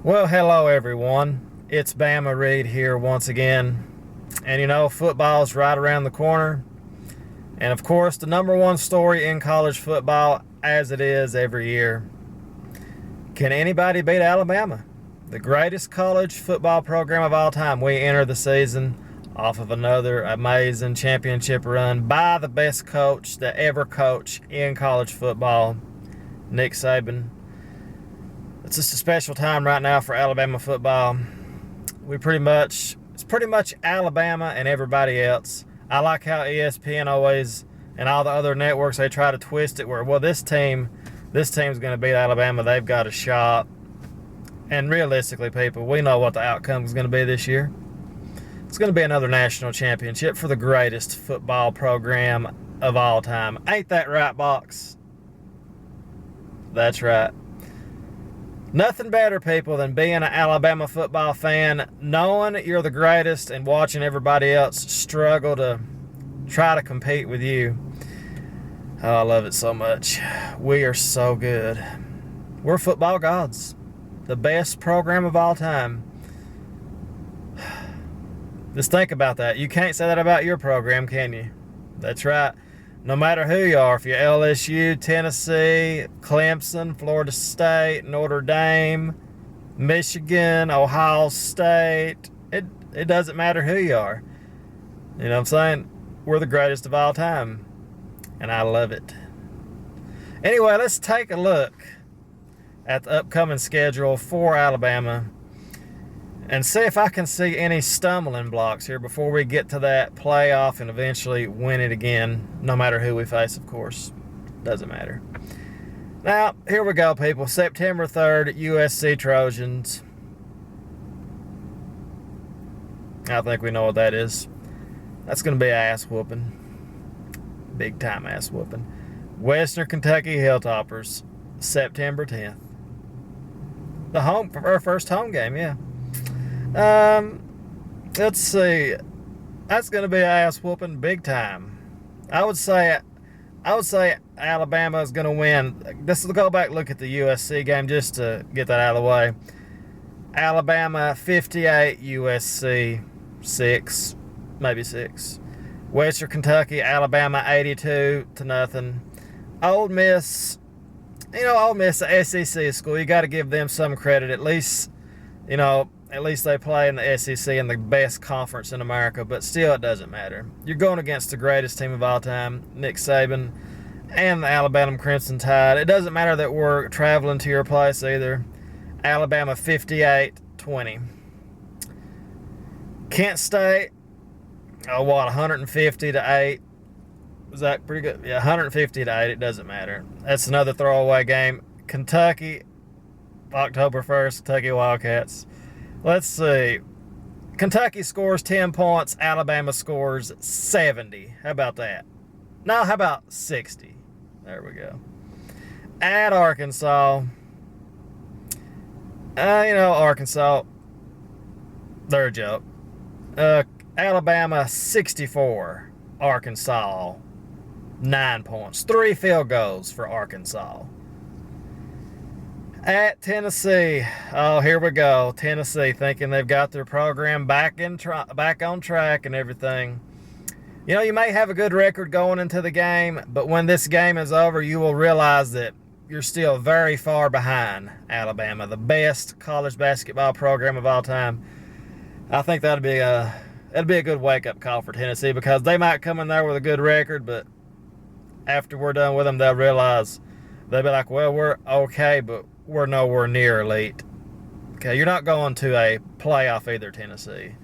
Well, hello everyone. It's Bama Reed here once again. And football's right around the corner. And of course, the number one story in college football, as it is every year. Can anybody beat Alabama? The greatest college football program of all time. We enter the season off of another amazing championship run by the best coach that ever coached in college football, Nick Saban. It's just a special time right now for Alabama football. It's pretty much Alabama and everybody else. I like how ESPN always and all the other networks, they try to twist it where, well, this team's going to beat Alabama. They've got a shot. And realistically, people, we know what the outcome is going to be this year. It's going to be another national championship for the greatest football program of all time. Ain't that right, Box? That's right. Nothing better, people, than being an Alabama football fan, knowing you're the greatest and watching everybody else struggle to try to compete with you. Oh, I love it so much. We are so good. We're football gods. The best program of all time. Just think about that. You can't say that about your program, can you? That's right. No matter who you are, if you're LSU, Tennessee, Clemson, Florida State, Notre Dame, Michigan, Ohio State, it doesn't matter who you are. You know what I'm saying? We're the greatest of all time. And I love it. Anyway, let's take a look at the upcoming schedule for Alabama and see if I can see any stumbling blocks here before we get to that playoff and eventually win it again, no matter who we face, of course. Doesn't matter. Now, here we go, people. September 3rd, USC Trojans. I think we know what that is. That's going to be an ass whooping. Big time ass whooping. Western Kentucky Hilltoppers, September 10th. Our first home game, yeah. Let's see. That's going to be an ass whooping big time. I would say Alabama is going to win. Let's go back and look at the USC game just to get that out of the way. Alabama 58, USC 6, maybe 6. Western Kentucky, Alabama 82-0. Ole Miss, the SEC school. You got to give them some credit. At least they play in the SEC in the best conference in America, but still it doesn't matter. You're going against the greatest team of all time, Nick Saban, and the Alabama Crimson Tide. It doesn't matter that we're traveling to your place either. Alabama 58-20. Kent State, 150-8. Was that pretty good? Yeah, 150-8. It doesn't matter. That's another throwaway game. Kentucky, October 1st, Kentucky Wildcats. Let's see. Kentucky scores 10 points. Alabama scores 70. How about that? No, how about 60? There we go. At Arkansas. Arkansas, they're a joke. Alabama 64. Arkansas 9 points. 3 field goals for Arkansas. At Tennessee, here we go. Tennessee thinking they've got their program back on track and everything. You may have a good record going into the game, but when this game is over, you will realize that you're still very far behind Alabama, the best college basketball program of all time. I think that'd be a good wake-up call for Tennessee because they might come in there with a good record, but after we're done with them, they'll realize they'll be like, well, we're okay, but we're nowhere near elite. Okay, you're not going to a playoff either, Tennessee.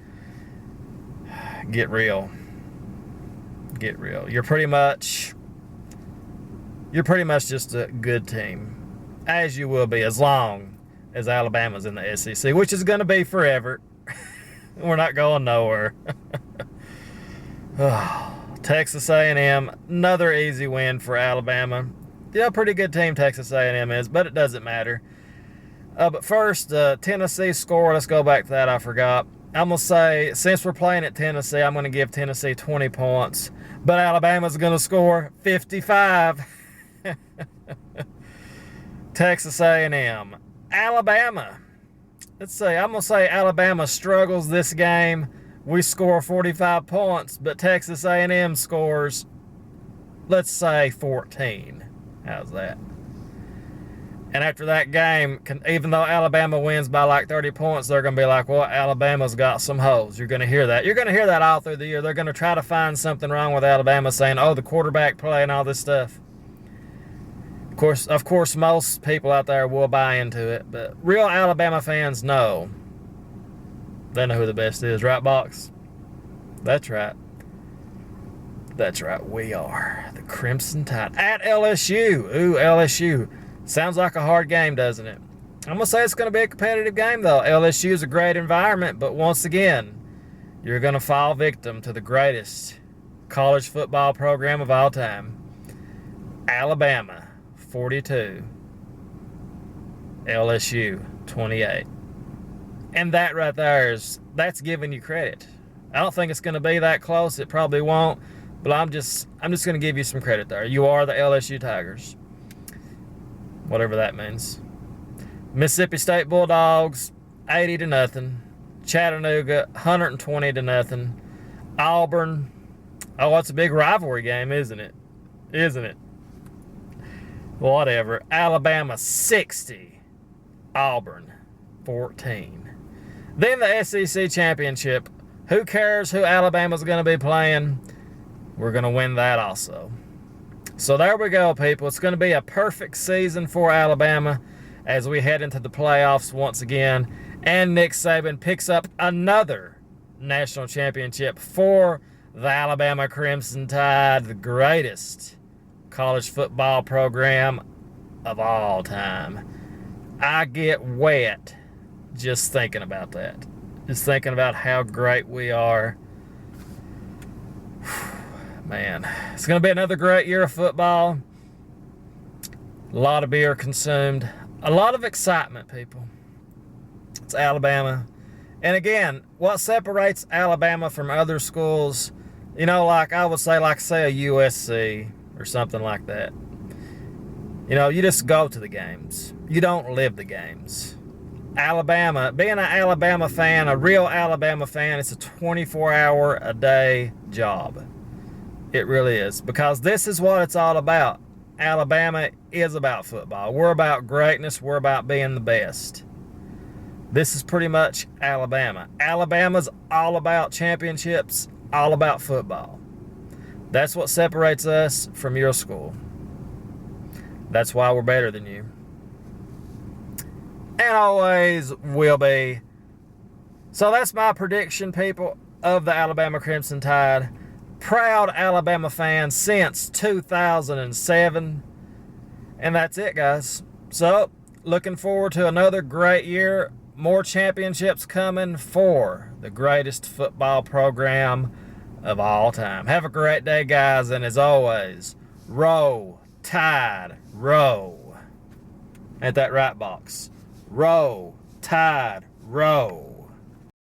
Get real. Get real. You're pretty much just a good team, as you will be as long as Alabama's in the SEC, which is going to be forever. We're not going nowhere. Texas A&M, another easy win for Alabama. Yeah, pretty good team Texas A&M is, but it doesn't matter. But first, Tennessee score. Let's go back to that. I forgot. I'm going to say, since we're playing at Tennessee, I'm going to give Tennessee 20 points. But Alabama's going to score 55. Texas A&M. Alabama. let's see. I'm gonna say Alabama struggles this game. We score 45 points, but Texas A&M scores, let's say, 14. How's that? And after that game, even though Alabama wins by like 30 points, they're going to be like, well, Alabama's got some holes. You're going to hear that. You're going to hear that all through the year. They're going to try to find something wrong with Alabama, saying, oh, the quarterback play and all this stuff. Of course, most people out there will buy into it, but real Alabama fans know. They know who the best is, right, Box? That's right. That's right. We are the Crimson Tide at LSU. Ooh, LSU. Sounds like a hard game, doesn't it? I'm going to say it's going to be a competitive game, though. LSU is a great environment, but once again, you're going to fall victim to the greatest college football program of all time. Alabama, 42. LSU, 28. And that right there that's giving you credit. I don't think it's going to be that close. It probably won't, but I'm just going to give you some credit there. You are the LSU Tigers. Whatever that means. Mississippi State Bulldogs, 80-0. Chattanooga, 120-0. Auburn, oh, it's a big rivalry game, isn't it? Isn't it? Whatever. Alabama, 60. Auburn, 14. Then the SEC Championship. Who cares who Alabama's going to be playing? We're going to win that also. So there we go, people. It's going to be a perfect season for Alabama as we head into the playoffs once again. And Nick Saban picks up another national championship for the Alabama Crimson Tide, the greatest college football program of all time. I get wet just thinking about that. Just thinking about how great we are. Man, it's going to be another great year of football. A lot of beer consumed. A lot of excitement, people. It's Alabama. And again, what separates Alabama from other schools, you know, like I would say, like say a USC or something like that. You know, you just go to the games. You don't live the games. Alabama, being an Alabama fan, a real Alabama fan, it's a 24-hour-a-day job. It really is, because this is what it's all about. Alabama is about football. We're about greatness. We're about being the best. This is pretty much Alabama. Alabama's all about championships, all about football. That's what separates us from your school. That's why we're better than you. And always will be. So that's my prediction, people, of the Alabama Crimson Tide. Proud Alabama fan since 2007. And that's it, guys. So, looking forward to another great year. More championships coming for the greatest football program of all time. Have a great day, guys. And as always, roll, Tide, roll. Ain't that right, Box? Roll, Tide, roll.